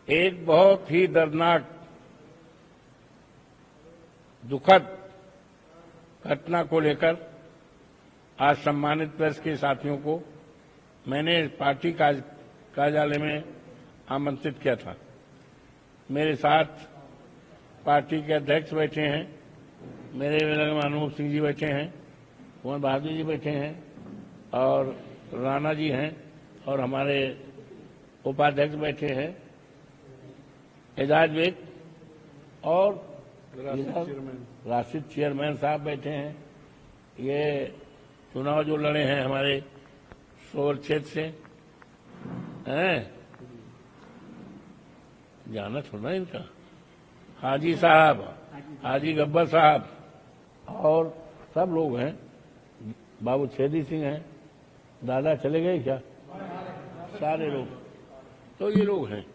एक बहुत ही दर्दनाक दुखद घटना को लेकर आज सम्मानित प्रेस के साथियों को मैंने पार्टी कार्यालय में आमंत्रित किया था। मेरे साथ पार्टी के अध्यक्ष बैठे हैं, मेरे अनूप सिंह जी बैठे हैं, कुंवर बहादुर जी बैठे हैं और राणा जी हैं और हमारे उपाध्यक्ष बैठे हैं एजाज बेग और राशिद चेयरमैन साहब बैठे हैं। ये चुनाव जो लड़े हैं हमारे सोर क्षेत्र से हैं, जाना थोड़ा इनका, हाजी साहब, हाजी गब्बर साहब और सब लोग हैं, बाबू छेदी सिंह हैं, दादा चले गए क्या, सारे लोग, तो ये लोग हैं।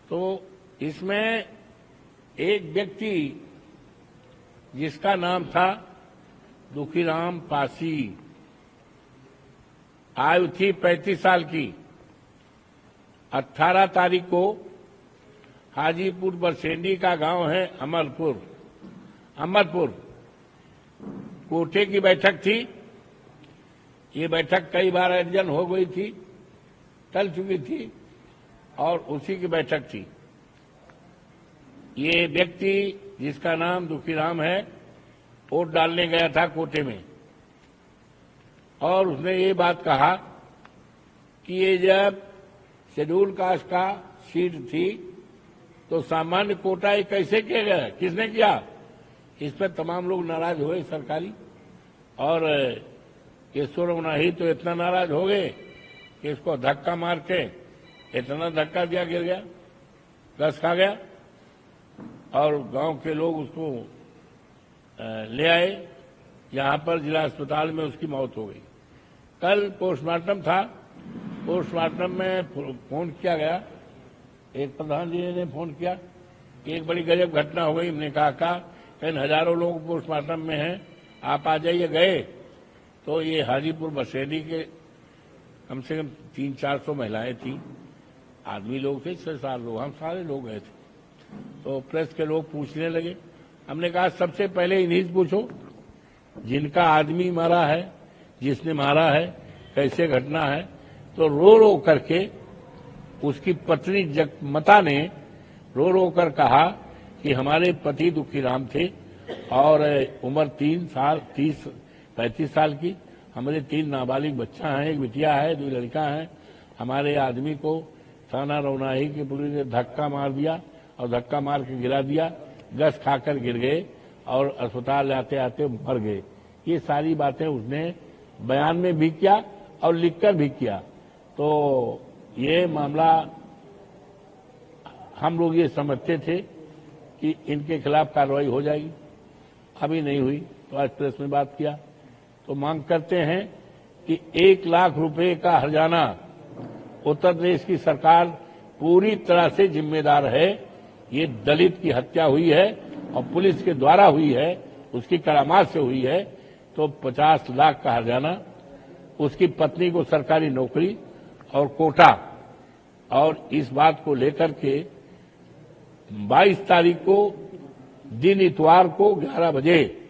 तो इसमें एक व्यक्ति जिसका नाम था दुखीराम पासी, आयु थी 35 साल की, 18 तारीख को हाजीपुर बरसेंडी का गांव है अमरपुर कोटे की बैठक थी। ये बैठक कई बार आयोजन हो गई थी, टल चुकी थी और उसी की बैठक थी। ये व्यक्ति जिसका नाम दुखीराम है वोट डालने गया था कोटे में और उसने ये बात कहा कि ये जब शेड्यूल कास्ट का सीट थी तो सामान्य कोटा ये कैसे किया गया, किसने किया। इस पर तमाम लोग नाराज हुए सरकारी, और केशव मनाही तो इतना नाराज हो गए कि इसको धक्का मार के इतना धक्का दिया, गिर गया, गस खा गया और गांव के लोग उसको ले आए। यहां पर जिला अस्पताल में उसकी मौत हो गई। कल पोस्टमार्टम था, पोस्टमार्टम में फोन किया गया, एक प्रधान जी ने फोन किया कि एक बड़ी गजब घटना हो गई। हमने कहा कहीं हजारों लोग पोस्टमार्टम में हैं, आप आ जाइए। गए तो ये हाजीपुर बसेली के कम से कम 300-400 महिलाएं थी, आदमी लोग थे 6-7 लोग, हम सारे लोग गए थे। तो प्रेस के लोग पूछने लगे, हमने कहा सबसे पहले इन्हीं से पूछो जिनका आदमी मारा है, जिसने मारा है, कैसे घटना है। तो रो रो करके उसकी पत्नी जगमता ने रो रो कर कहा कि हमारे पति दुखीराम थे और उम्र 35 साल की, हमारे 3 नाबालिग बच्चा हैं, एक बिटिया है, 2 लड़का है। हमारे आदमी को थाना रौनाही की पुलिस ने धक्का मार दिया और धक्का मार के गिरा दिया, गस खाकर गिर गए और अस्पताल आते आते मर गए। ये सारी बातें उसने बयान में भी किया और लिखकर भी किया। तो ये मामला हम लोग ये समझते थे कि इनके खिलाफ कार्रवाई हो जाएगी, अभी नहीं हुई। तो आज प्रेस में बात किया तो मांग करते हैं कि 1 लाख रुपए का हर्जाना उत्तर प्रदेश की सरकार पूरी तरह से जिम्मेदार है। ये दलित की हत्या हुई है और पुलिस के द्वारा हुई है, उसकी करामात से हुई है। तो 50 लाख का हर्जाना, उसकी पत्नी को सरकारी नौकरी और कोटा, और इस बात को लेकर के 22 तारीख को दिन इतवार को 11 बजे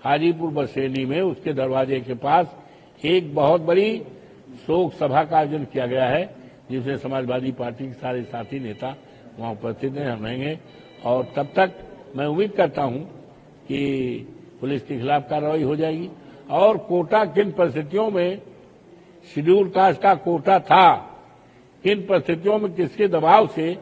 हाजीपुर बसेली में उसके दरवाजे के पास एक बहुत बड़ी शोक सभा का आयोजन किया गया है, जिसमें समाजवादी पार्टी के सारे साथी नेता वहां उपस्थित हैं, हम रहेंगे। और तब तक मैं उम्मीद करता हूं कि पुलिस के खिलाफ कार्रवाई हो जाएगी। और कोटा किन परिस्थितियों में शेड्यूल कास्ट का कोटा था, किन परिस्थितियों में किसके दबाव से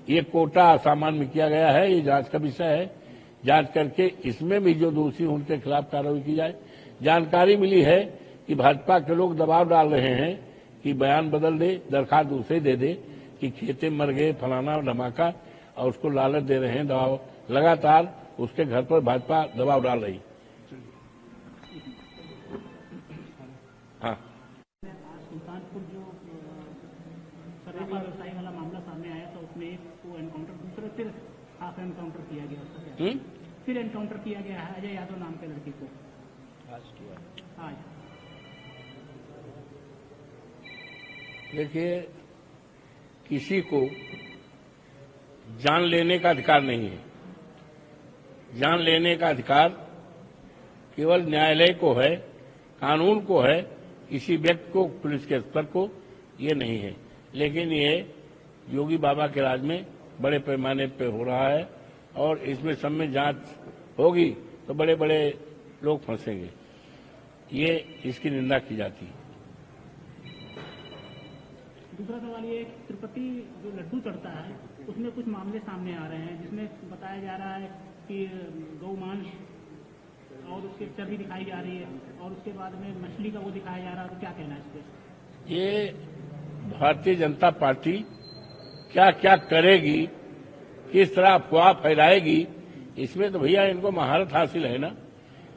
ये कोटा असामान्य किया गया है, ये जांच का विषय है। जांच करके इसमें भी जो दोषी उनके खिलाफ कार्रवाई की जाए। जानकारी मिली है कि भाजपा के लोग दबाव डाल रहे हैं कि बयान बदल दे, दरखास्त दूसरे दे दे कि खेते मर गए फलाना धमाका, और उसको लालच दे रहे हैं। दबाव लगातार उसके घर पर भाजपा दबाव डाल रही। हाँ, सुल्तानपुर जो शराबा व्यवसायी वाला मामला सामने आया था, उसमें एक को एनकाउंटर, दूसरे फिर हाफ एनकाउंटर किया गया, फिर एनकाउंटर किया गया है अजय यादव नाम के लड़के को आज किया। आज देखिए, किसी को जान लेने का अधिकार नहीं है। जान लेने का अधिकार केवल न्यायालय को है, कानून को है, किसी व्यक्ति को, पुलिस के स्तर को ये नहीं है। लेकिन ये योगी बाबा के राज में बड़े पैमाने पे हो रहा है और इसमें सब में जांच होगी तो बड़े बड़े लोग फंसेंगे। ये इसकी निंदा की जाती है। दूसरा सवाल ये, तिरुपति जो लड्डू चढ़ता है उसमें कुछ मामले सामने आ रहे हैं जिसमें बताया जा रहा है कि गौ मांस और उसके चर्बी दिखाई जा रही है और उसके बाद में मछली का वो दिखाया जा रहा है, तो क्या कहना है इस पर? ये भारतीय जनता पार्टी क्या क्या करेगी, किस तरह अफवाह फैलाएगी, इसमें तो भैया इनको महारत हासिल है ना।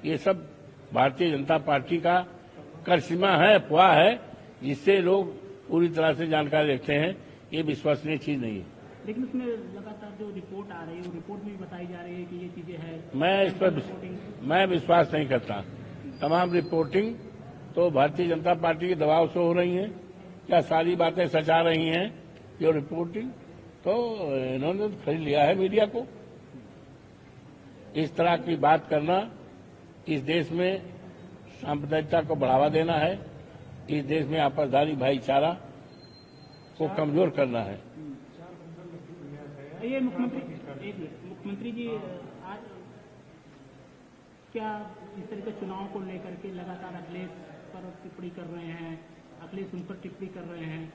ये सब भारतीय जनता पार्टी का करिश्मा है, अफवाह है, जिससे लोग पूरी तरह से जानकारी रखते हैं। ये विश्वसनीय चीज नहीं है। लेकिन उसमें लगातार जो रिपोर्ट आ रही है, वो रिपोर्ट में भी बताई जा रही है कि ये चीजें हैं। मैं इस पर मैं विश्वास नहीं करता। तमाम रिपोर्टिंग तो भारतीय जनता पार्टी के दबाव से हो रही है। क्या सारी बातें सच आ रही हैं? जो रिपोर्टिंग तो इन्होंने खरीद लिया है मीडिया को। इस तरह की बात करना इस देश में सांप्रदायिकता को बढ़ावा देना है, इस देश में आपसदारी भाईचारा को कमजोर करना है। ये मुख्यमंत्री जी आज क्या इस तरह के चुनाव को लेकर के लगातार अखिलेश पर टिप्पणी कर रहे हैं, अखिलेश उन पर टिप्पणी कर रहे हैं?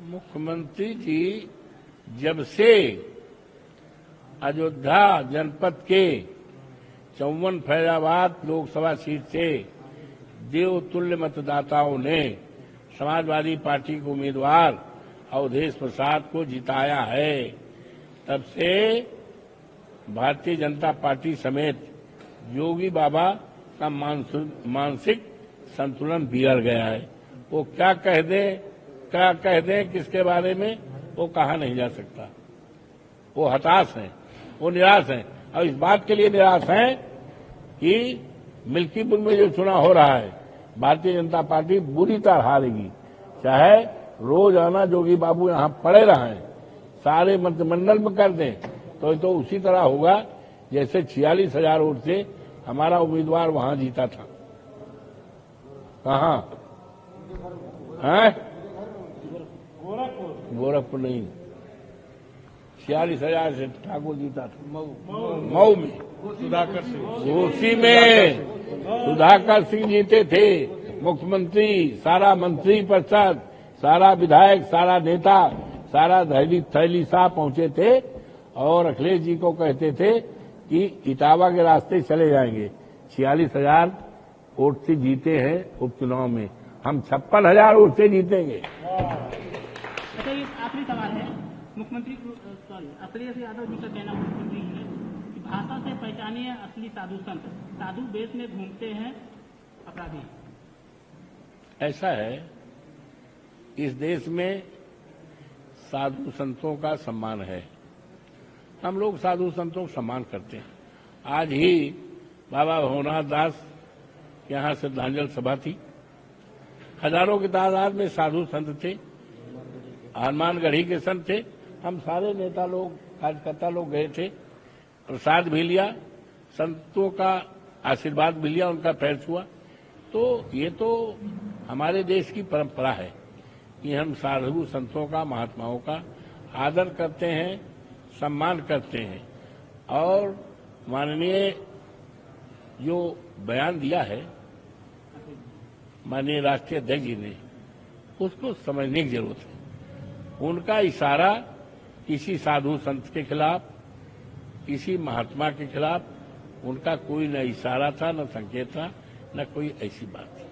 मुख्यमंत्री जी जब से अयोध्या जनपद के 54 फैजाबाद लोकसभा सीट से देवतुल्य मतदाताओं ने समाजवादी पार्टी के उम्मीदवार अवधेश प्रसाद को जिताया है, तब से भारतीय जनता पार्टी समेत योगी बाबा का मानसिक संतुलन बिगड़ गया है। वो क्या कह दे किसके बारे में, वो कहा नहीं जा सकता। वो हताश हैं, वो निराश हैं और इस बात के लिए निराश हैं कि मिल्कीपुर में जो चुनाव हो रहा है भारतीय जनता पार्टी बुरी तरह हारेगी। चाहे रोजाना जोगी बाबू यहां पड़े रहें, सारे मंत्रिमंडल में कर दें, तो उसी तरह होगा जैसे 46,000 वोट से हमारा उम्मीदवार वहां जीता था। कहां है? गोरखपुर नहीं, 46,000 से ठाकुर जीता था मऊ में, उसी में सुधाकर सिंह जीते थे। मुख्यमंत्री, सारा मंत्री परिषद, सारा विधायक, सारा नेता, सारा थैली साहब पहुंचे थे और अखिलेश जी को कहते थे कि इटावा के रास्ते चले जाएंगे। 46,000 वोट से जीते हैं उपचुनाव में, हम 56,000 वोट से जीतेंगे। अच्छा, ये आखिरी सवाल है। मुख्यमंत्री अखिलेश यादव जी का कहना मुख्यमंत्री है कि भाषा से पहचानिए असली साधु संत, साधु वेश में घूमते हैं अपराधी। ऐसा है, इस देश में साधु संतों का सम्मान है, हम लोग साधु संतों का सम्मान करते हैं। आज ही बाबा भवनाथ दास यहाँ श्रद्धांजलि सभा थी, हजारों की तादाद में साधु संत थे, हनुमानगढ़ी के संत थे। हम सारे नेता लोग, कार्यकर्ता लोग गए थे, प्रसाद भी लिया, संतों का आशीर्वाद भी लिया, उनका पैर छुआ। तो ये तो हमारे देश की परंपरा है कि हम साधु संतों का, महात्माओं का आदर करते हैं, सम्मान करते हैं। और माननीय जो बयान दिया है माननीय राष्ट्रीय अध्यक्ष जी ने, उसको समझने की जरूरत है। उनका इशारा किसी साधु संत के खिलाफ, किसी महात्मा के खिलाफ उनका कोई न इशारा था, न संकेत था, न कोई ऐसी बात थी।